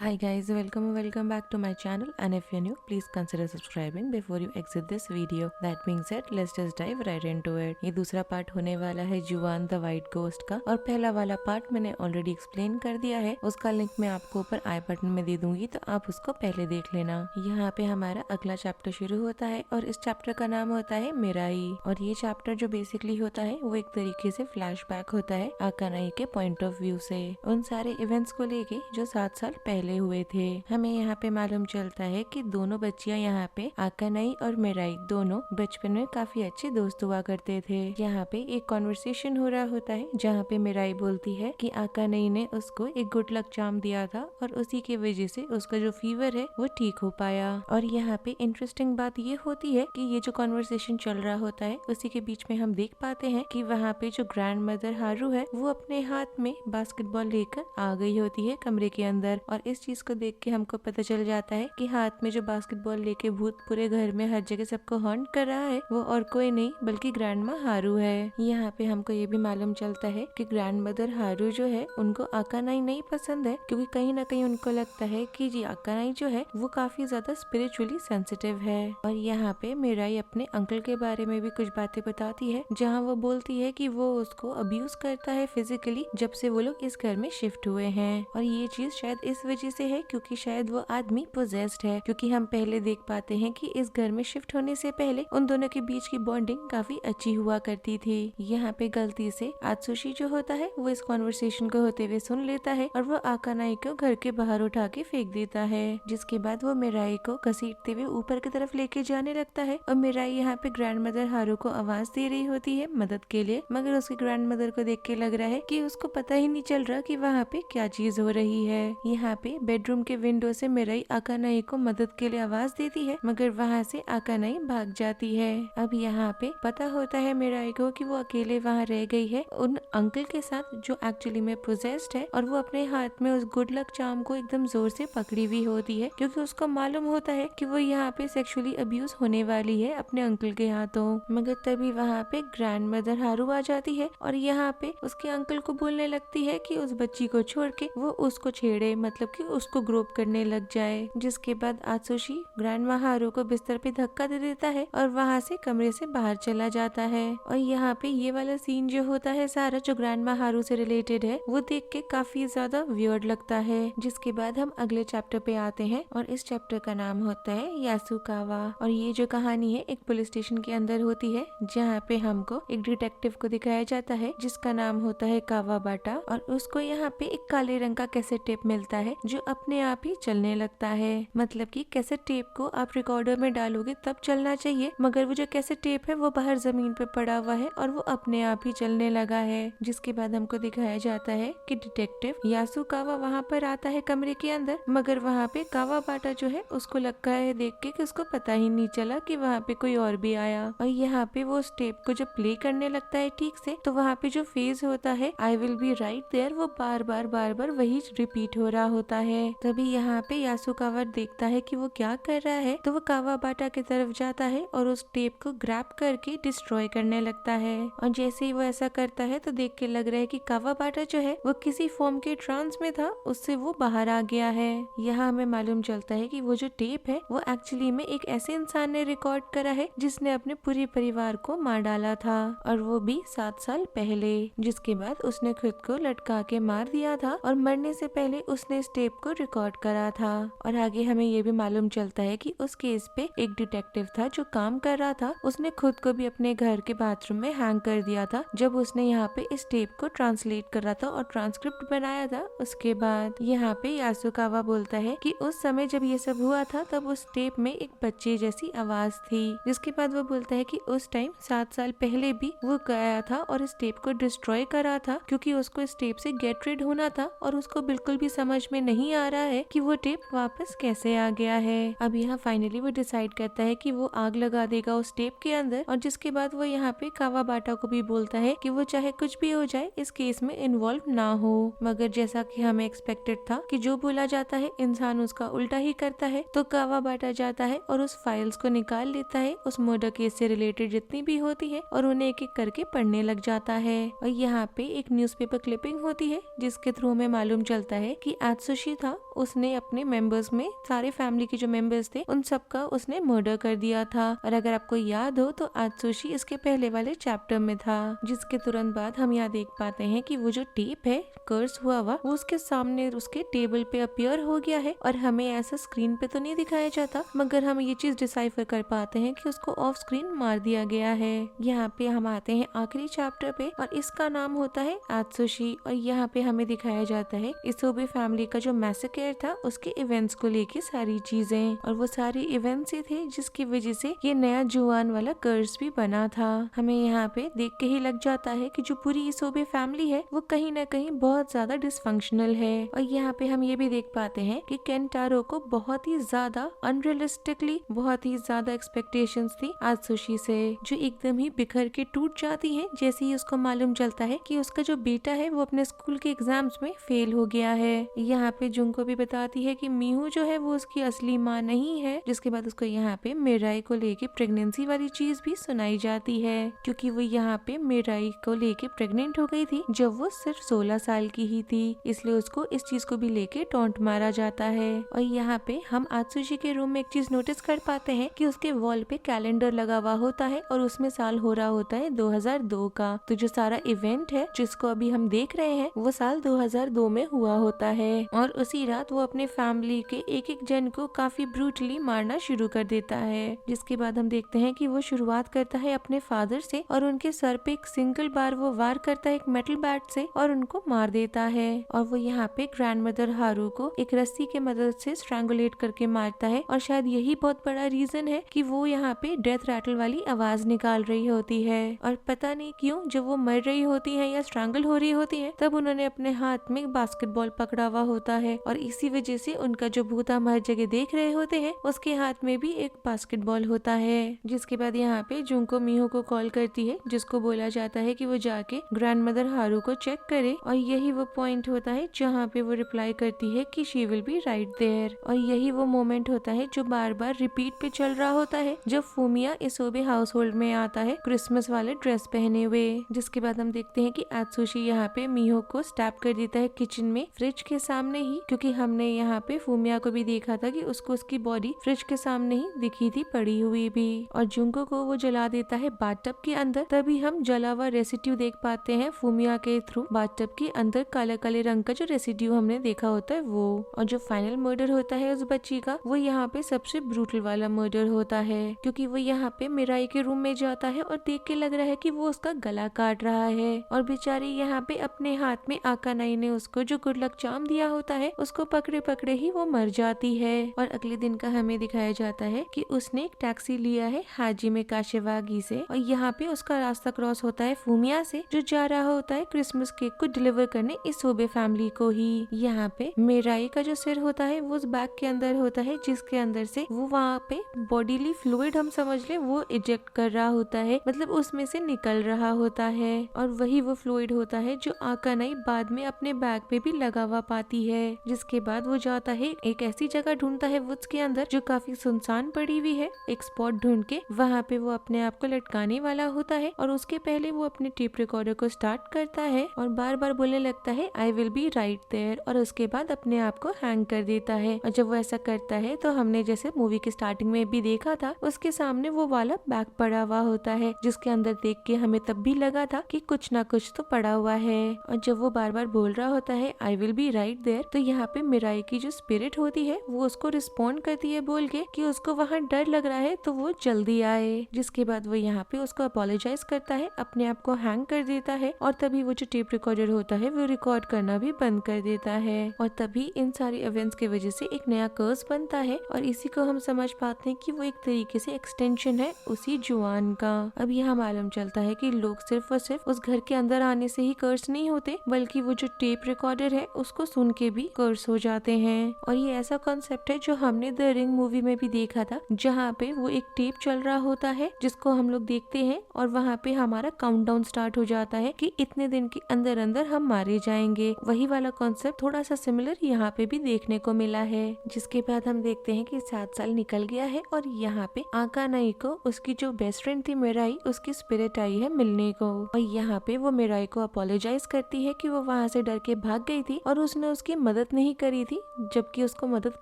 Hi guys, welcome back to my channel, and if you're new, please consider subscribing before you exit this video. That being said, let's just dive right into it. ये दूसरा part होने वाला है जुआन the white ghost का, और पहला वाला पार्ट मैंने ऑलरेडी एक्सप्लेन कर दिया है। उसका लिंक मैं आपको ऊपर आई बटन में दे दूंगी, तो आप उसको पहले देख लेना। यहाँ पे हमारा अगला चैप्टर शुरू होता है और इस चैप्टर का नाम होता है मिराई। और ये चैप्टर जो बेसिकली होता है वो एक तरीके से फ्लैशबैक होता है आकानाई के पॉइंट ऑफ व्यू से, उन सारे इवेंट्स को लेके जो 7 साल पहले हुए थे। हमें यहाँ पे मालूम चलता है कि दोनों बच्चियां यहाँ पे आकानाई और मिराई दोनों बचपन में काफी अच्छे दोस्त हुआ करते थे। यहाँ पे एक कॉन्वर्सेशन हो रहा होता है जहाँ पे मिराई बोलती है कि आकानाई ने उसको एक गुड लक चार्म दिया था और उसी की वजह से उसका जो फीवर है वो ठीक हो पाया। और यहाँ पे इंटरेस्टिंग बात ये होती है कि ये जो कॉन्वर्सेशन चल रहा होता है उसी के बीच में हम देख पाते हैं कि वहाँ पे जो ग्रैंड मदर हारू है वो अपने हाथ में बास्केटबॉल लेकर आ गई होती है कमरे के अंदर। और इस चीज को देख के हमको पता चल जाता है कि हाथ में जो बास्केटबॉल लेके भूत पूरे घर में हर जगह सबको हॉन्ट कर रहा है वो और कोई नहीं बल्कि ग्रैंड माँ हारू है। यहाँ पे हमको ये भी मालूम चलता है कि ग्रैंड मदर हारू जो है उनको आकानाई नहीं पसंद है, क्योंकि कहीं ना कहीं उनको लगता है कि जी आकानाई जो है वो काफी ज्यादा स्पिरिचुअली सेंसिटिव है। और यहाँ पे मिराई अपने अंकल के बारे में भी कुछ बातें बताती है, जहाँ वो बोलती है कि वो उसको अब्यूज करता है फिजिकली जब से वो लोग इस घर में शिफ्ट हुए हैं। और ये चीज शायद इस वजह से है क्योंकि शायद वो आदमी पोजेस्ड है, क्योंकि हम पहले देख पाते हैं कि इस घर में शिफ्ट होने से पहले उन दोनों के बीच की बॉन्डिंग काफी अच्छी हुआ करती थी। यहाँ पे गलती से आत्सुशी जो होता है वो इस कॉन्वर्सेशन को होते हुए सुन लेता है और वो आकानाई को घर के बाहर उठा के फेंक देता है, जिसके बाद वो मिराई को घसीटते हुए ऊपर की तरफ लेके जाने लगता है। और मिराई यहाँ पे ग्रैंड मदर हारू को आवाज दे रही होती है मदद के लिए, मगर उसकी ग्रैंड मदर को देख के लग रहा है कि उसको पता ही नहीं चल रहा कि वहाँ पे क्या चीज हो रही है। यहाँ पे बेडरूम के विंडो से मिराई आकानाई को मदद के लिए आवाज देती है, मगर वहाँ से आकानाई भाग जाती है। अब यहाँ पे पता होता है मिराई को कि वो अकेले वहाँ रह गई है उन अंकल के साथ जो एक्चुअली में पोजेस्ड है, और वो अपने हाथ में उस गुड लक चार्म को एकदम जोर से पकड़ी हुई होती है, क्योंकि उसको मालूम होता है कि वो यहाँ पे सेक्सुअली अब्यूज होने वाली है अपने अंकल के हाथों। मगर तभी वहाँ पे ग्रैंड मदर हारू आ जाती है और यहाँ पे उसके अंकल को बोलने लगती है कि उस बच्ची को छोड़ के वो उसको छेड़े, मतलब कि उसको ग्रोप करने लग जाए। जिसके बाद आत्सुशी ग्रैंड माँ हारू को बिस्तर पे धक्का दे देता है और वहाँ से कमरे से बाहर चला जाता है। और यहाँ पे ये वाला सीन जो होता है सारा जो ग्रैंड माँ हारू से रिलेटेड है वो देख के काफी ज्यादा वियर्ड लगता है। जिसके बाद हम अगले चैप्टर पे आते हैं और इस चैप्टर का नाम होता है यासुकावा। और ये जो कहानी है एक पुलिस स्टेशन के अंदर होती है, जहाँ पे हमको एक डिटेक्टिव को दिखाया जाता है जिसका नाम होता है कावाबाटा, और उसको यहाँ पे एक काले रंग का कैसेट टेप मिलता है जो अपने आप ही चलने लगता है। मतलब कि कैसेट टेप को आप रिकॉर्डर में डालोगे तब चलना चाहिए, मगर वो जो कैसेट टेप है वो बाहर जमीन पे पड़ा हुआ है और वो अपने आप ही चलने लगा है। जिसके बाद हमको दिखाया जाता है कि डिटेक्टिव यासुकावा वहाँ पर आता है कमरे के अंदर, मगर वहाँ पे कावाबाटा जो है उसको लगता है देख के कि उसको पता ही नहीं चला कि वहाँ पे कोई और भी आया। और यहाँ पे वो उस टेप को जब प्ले करने लगता है ठीक से, तो वहाँ पे जो फेज होता है I will be right there वो बार बार वही रिपीट हो रहा होता है। तभी यहाँ पे यासुकावा देखता है कि वो क्या कर रहा है, तो वो कावाबाटा की तरफ जाता है और उस टेप को ग्रैब करके डिस्ट्रॉय करने लगता है। और जैसे ही वो ऐसा करता है तो देख के लग रहा है कि कावाबाटा जो है वो किसी फॉर्म के ट्रांस में था, उससे वो बाहर आ गया है। यहाँ हमें मालूम चलता है कि वो जो टेप है वो एक्चुअली में एक ऐसे इंसान ने रिकॉर्ड करा है जिसने अपने पूरे परिवार को मार डाला था, और वो भी 7 साल पहले। जिसके बाद उसने खुद को लटका के मार दिया था और मरने से पहले उसने इस टेप को रिकॉर्ड करा था। और आगे हमें ये भी मालूम चलता है कि उस केस पे एक डिटेक्टिव था जो काम कर रहा था, उसने खुद को भी अपने घर के बाथरूम में हैंग कर दिया था जब उसने यहाँ पे इस टेप को ट्रांसलेट करा था और ट्रांसक्रिप्ट बनाया था। उसके बाद यहाँ पे यासुकावा बोलता है कि उस समय जब ये सब हुआ था तब उस टेप में एक बच्चे जैसी आवाज थी। जिसके बाद वो बोलता है कि उस टाइम 7 साल पहले भी वो गया था और इस टेप को डिस्ट्रॉय करा था, क्योंकि उसको इस टेप से गेट रिड होना था और उसको बिल्कुल भी समझ में नहीं आ रहा है कि वो टेप वापस कैसे आ गया है। अब यहाँ फाइनली वो डिसाइड करता है कि वो आग लगा देगा उस टेप के अंदर, और जिसके बाद वो यहाँ पे कावाबाटा को भी बोलता है कि वो चाहे कुछ भी हो जाए इस केस में इन्वॉल्व ना हो। मगर जैसा कि हमें एक्सपेक्टेड था कि जो बोला जाता है इंसान उसका उल्टा ही करता है, तो कावाबाटा जाता है और उस फाइल्स को निकाल लेता है उस मर्डर केस से रिलेटेड जितनी भी होती है और उन्हें एक एक करके पढ़ने लग जाता है। और यहाँ पे एक न्यूज़पेपर क्लिपिंग होती है जिसके थ्रू हमें मालूम चलता है कि आत्सुशी था उसने अपने मेंबर्स में सारे फैमिली के जो मेंबर्स थे उन सबका उसने मर्डर कर दिया था। और अगर आपको याद हो तो आत्सुशी इसके पहले वाले चैप्टर में था, जिसके तुरंत बाद हम यहाँ देख पाते हैं कि वो जो टेप है कर्स हुआ वो उसके सामने उसके टेबल पे अपीयर हो गया है। और हमें ऐसा स्क्रीन पे तो नहीं दिखाया जाता, मगर हम ये चीज डिसाइफर कर पाते हैं कि उसको ऑफ स्क्रीन मार दिया गया है। यहाँ पे हम आते हैं आखिरी चैप्टर पे और इसका नाम होता है आत्सुशी। और यहाँ पे हमें दिखाया जाता है इसोबे फैमिली का जो मैसेकर था उसके इवेंट्स को लेके सारी चीजें, और वो सारी इवेंट्स ही थे जिसकी वजह से ये नया जुआन वाला कर्स भी बना था। हमें यहाँ पे देख के ही लग जाता है कि जो पूरी इसोबे फैमिली है वो कहीं ना कहीं बहुत ज्यादा डिसफंक्शनल है। और यहाँ पे हम ये भी देख पाते हैं कि केंटारो को बहुत ही ज्यादा अनरियलिस्टिकली बहुत ही ज्यादा एक्सपेक्टेशंस थी आत्सुशी से, जो एकदम ही बिखर के टूट जाती है जैसे ही उसको मालूम चलता है कि उसका जो बेटा है वो अपने स्कूल के एग्जाम्स में फेल हो गया है। यहाँ पे जुंको भी बताती है कि मीहू जो है वो उसकी असली माँ नहीं है, जिसके बाद उसको यहाँ पे मिराई को लेके प्रेगनेंसी वाली चीज भी सुनाई जाती है, क्योंकि वो यहाँ पे मिराई को लेके प्रेग्नेंट हो गई थी जब वो सिर्फ 16 साल की ही थी, इसलिए उसको इस चीज को भी लेके टॉन्ट मारा जाता है। और यहाँ पे हम आत्सुशी के रूम में एक चीज नोटिस कर पाते हैं कि उसके वॉल पे कैलेंडर लगा हुआ होता है और उसमें साल हो रहा होता है 2002 का। तो जो सारा इवेंट है जिसको अभी हम देख रहे हैं वो साल 2002 में हुआ होता है। और उसी रात वो अपने फैमिली के एक एक जन को काफी ब्रूटली मारना शुरू कर देता है, जिसके बाद हम देखते हैं कि वो शुरुआत करता है अपने फादर से और उनके सर पे एक सिंगल बार वो वार करता है एक मेटल बैट से और उनको मार देता है। और वो यहाँ पे ग्रैंड मदर हारू को एक रस्सी के मदद से स्ट्रैंगुलेट करके मारता है, और शायद यही बहुत बड़ा रीजन है कि वो यहाँ पे डेथ रैटल वाली आवाज निकाल रही होती है। और पता नहीं क्यों जब वो मर रही होती है या स्ट्रैंगल हो रही होती है तब उन्होंने अपने हाथ में बास्केटबॉल पकड़ा हुआ होता है, और इसी वजह से उनका जो भूत हम हर जगह देख रहे होते हैं उसके हाथ में भी एक बास्केटबॉल होता है। जिसके बाद यहाँ पे जुंको मीहो को कॉल करती है, जिसको बोला जाता है कि वो जाके ग्रैंड मदर हारू को चेक करे, और यही वो पॉइंट होता है जहाँ पे वो रिप्लाई करती है कि she will be right there. और यही वो मोमेंट होता है जो बार बार रिपीट पे चल रहा होता है जब फूमिया इसोबे हाउस होल्ड में आता है क्रिसमस वाले ड्रेस पहने हुए। जिसके बाद हम देखते हैं कि आत्सुशी यहाँ पे मीहो को स्टैप कर देता है किचन में फ्रिज के सामने ही, क्योंकि हमने यहाँ पे फूमिया को भी देखा था कि उसको उसकी बॉडी फ्रिज के सामने ही दिखी थी पड़ी हुई भी। और जुंको को वो जला देता है बाथटब के अंदर, तभी हम जला हुआ रेसिड्यू देख पाते हैं फूमिया के थ्रू बाथटब के अंदर काले काले रंग का जो रेसिड्यू हमने देखा होता है वो। और जो फाइनल मर्डर होता है उस बच्ची का वो यहाँ पे सबसे ब्रूटल वाला मर्डर होता है, क्योंकि वो यहाँ पे मिराई के रूम में जाता है और देख के लग रहा है कि वो उसका गला काट रहा है, और बेचारी यहाँ पे अपने हाथ में आकानाई ने उसको जो गुड लक चार्म दिया होता है उसको पकड़े पकड़े ही वो मर जाती है। और अगले दिन का हमें दिखाया जाता है कि उसने एक टैक्सी लिया है हाजी में काशिवागी से, और यहाँ पे उसका रास्ता क्रॉस होता है फूमिया से जो जा रहा होता है क्रिसमस केक को डिलीवर करने इसोबे फैमिली को ही। यहाँ पे मिराई का जो सिर होता है वो उस बैग के अंदर होता है, जिसके अंदर से वो वहाँ पे बॉडीली फ्लूइड हम समझ ले वो इजेक्ट कर रहा होता है, मतलब उसमें से निकल रहा होता है। और वही वो फ्लूइड होता है जो आकानाई बाद में अपने बैग पे भी लगा हुआ पाती है। जिसके बाद वो जाता है एक ऐसी जगह ढूंढता है वुड्स के अंदर जो काफी सुनसान पड़ी हुई है, एक स्पॉट ढूंढ के वहाँ पे वो अपने आप को लटकाने वाला होता है, और उसके पहले वो अपने टेप रिकॉर्डर को स्टार्ट करता है और बार बार बोलने लगता है I will be right there, और उसके बाद अपने आप को हैंग कर देता है। और जब वो ऐसा करता है तो हमने जैसे मूवी के स्टार्टिंग में भी देखा था उसके सामने वो वाला बैग पड़ा हुआ होता है, जिसके अंदर देख के हमें तब भी लगा था कि कुछ ना कुछ तो पड़ा हुआ है। और जब वो बार बार बोल रहा होता है I will be right there, तो यहाँ पे मिराई की जो स्पिरिट होती है वो उसको रिस्पॉन्ड करती है बोल के कि उसको वहाँ डर लग रहा है तो वो जल्दी आए। जिसके बाद वो यहाँ पे उसको अपोलोजाइज करता है, अपने आप को हैंग कर देता है, और तभी वो जो टेप रिकॉर्डर होता है वो रिकॉर्ड करना भी बंद कर देता है। और तभी इन सारी इवेंट्स की वजह से एक नया कर्स बनता है, और इसी को हम समझ पाते हैं कि वो एक तरीके से एक्सटेंशन है उसी जुआन का। अब यहाँ मालूम चलता है कि लोग सिर्फ और सिर्फ उस घर के अंदर आने से ही कर्स नहीं होते, बल्कि वो जो टेप रिकॉर्डर है उसको सुन के भी कर्स हो जाते हैं। और ये ऐसा कॉन्सेप्ट है जो हमने द रिंग मूवी में भी देखा था, जहाँ पे वो एक टेप चल रहा होता है जिसको हम लोग देखते हैं, और वहाँ पे हमारा काउंटडाउन स्टार्ट हो जाता है कि इतने दिन के अंदर अंदर हम मारे जाएंगे। वही वाला कॉन्सेप्ट थोड़ा सा सिमिलर यहाँ पे भी देखने को मिला है। जिसके बाद हम देखते हैं कि 7 साल निकल गया है और यहाँ पे आकानाई को उसकी जो बेस्ट फ्रेंड थी मिराई उसकी स्पिरिट आई है मिलने को, और यहाँ पे वो मिराई को अपोलोजाइज करती है कि वो वहाँ से डर के भाग गई थी और उसने उसकी मदद नहीं करी थी, जबकि उसको मदद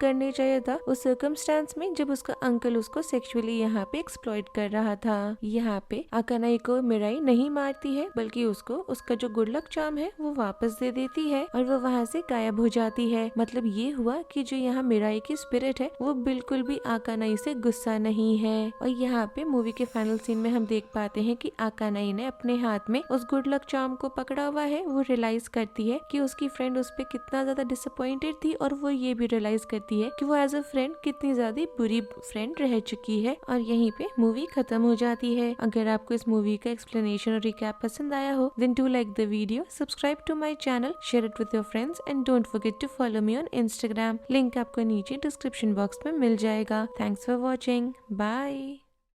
करनी चाहिए था उस सर्कमस्टेंस में जब उसका अंकल उसको सेक्सुअली यहाँ पे एक्सप्लॉइट कर रहा था। यहाँ पे अकानाई को मिराई नहीं मारती है, बल्कि उसको उसका जो गुड लक चार्म है वो वापस दे देती है और वो वहाँ से गायब हो जाती है। मतलब ये हुआ कि जो यहाँ मिराई की स्पिरिट है वो बिल्कुल भी अकानाई से गुस्सा नहीं है। और यहाँ पे मूवी के फाइनल सीन में हम देख पाते हैं कि अकानाई ने अपने हाथ में उस गुड लक चार्म को पकड़ा हुआ है। वो रियलाइज करती है कि उसकी फ्रेंड उस पे कितना ज्यादा डिसअपॉइंटेड थी और वो ये भी रियलाइज करती है कि वो एज अ फ्रेंड कितनी ज्यादा बुरी फ्रेंड रह चुकी है। और यहीं पे मूवी खत्म हो जाती है। अगर आपको इस मूवी का एक्सप्लेनेशन और रिकैप पसंद आया हो, then do like the video, subscribe to my channel, share it with your friends and don't forget to follow me on Instagram. Link आपको नीचे डिस्क्रिप्शन बॉक्स में मिल जाएगा। Thanks for watching. Bye.